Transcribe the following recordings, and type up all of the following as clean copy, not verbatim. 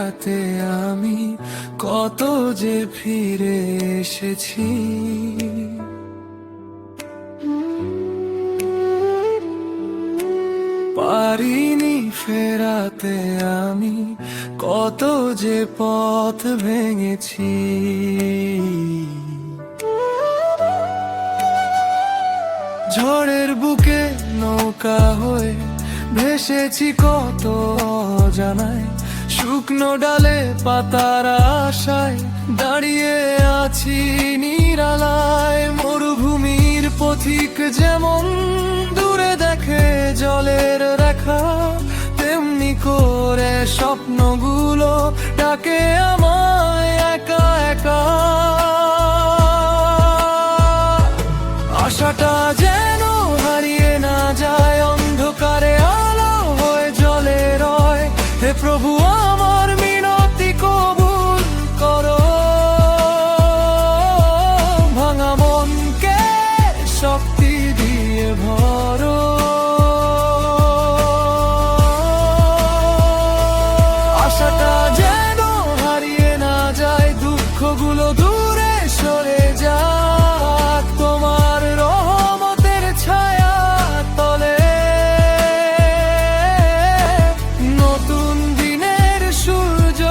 ফেরাতে আমি কত যে ফিরে এসেছি। পারিনি ফেরাতে আমি কত যে পথ ভেঙেছি। ঝড়ের বুকে নৌকা হয়ে ভেসেছি কত অজানায়, শুকনো ডালে পাতার আশায় দাঁড়িয়ে আছি নিরালায়। মরুভূমির পথিক যেমন দূরে দেখে জলের রেখা, তেমনি করে স্বপ্নগুলো ডাকে আমায় একা একা। আশাটা যেন হারিয়ে না যায়, অন্ধকারে আলো হয়ে জ্বলে রয়। হে প্রভু আমার মিনতি কবুল করো, ভাঙা মনকে শক্তি দিয়ে ভরো। আশাটা যেন হারিয়ে না যায়, দুঃখগুলো দূরে সরে যাক তোমার রহমতের ছায়া তলে। নতুন দিনের সূর্য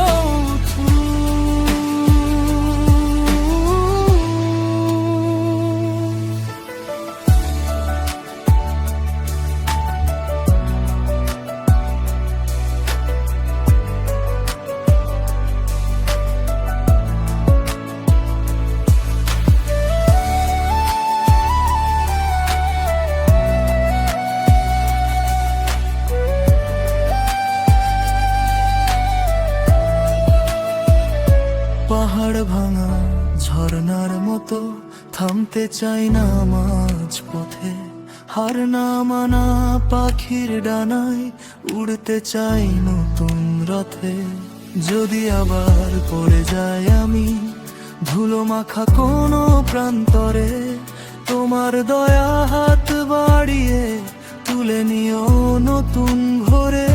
পাহাড় ভাঙা ঝর্ণার মতো থামতে চাই না মাঝ পথে। হার না মানা পাখির ডানায় উড়তে চাই নতুন রথে। যদি আবার পড়ে যায় আমি ধুলো মাখা কোনো প্রান্তরে, তোমার দয়া হাত বাড়িয়ে তুলে নিও নতুন ভোরে।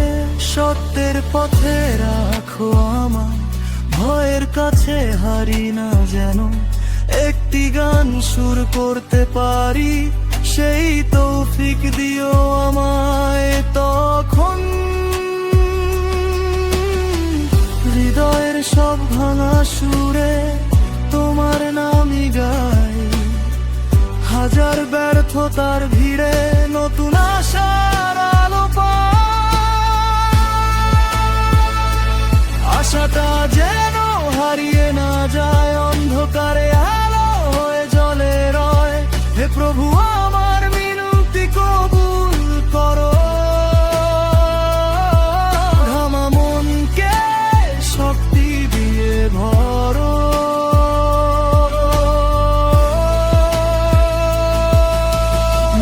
সত্যের পথে রাখো আমায়, ভয়ের কাছে হারি না যেন। একটি গান সুর করতে পারি, সেই তৌফিক দিও আমায় তখন। হৃদয়ের সব ভাঙা সুরে তোমার নামই গাই, হাজার ব্যর্থতার ভিড়ে নতুন আশার আলো পাই। আশাটা যেন হারিয়ে না যায়, অন্ধকারে আলো হয়ে জ্বলে রয়। হে প্রভু আমার মিনতি কবুল করো, ঘামা মনকে শক্তি দিয়ে ভরো।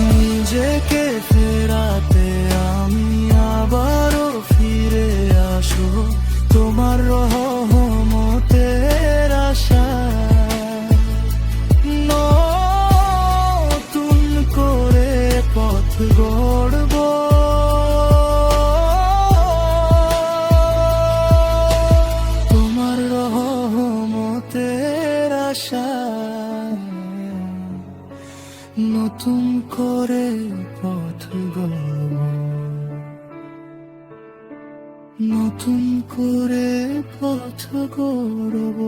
নিজেকে ফেরাতে আমি আবারও ফিরে আসো তোমার রহমতের আশায়। নতুন করে পথ গড়ব, তোমার রহমতের আশায়। নতুন করে পথ গড়ব, নতুন করে পথ গড়ব।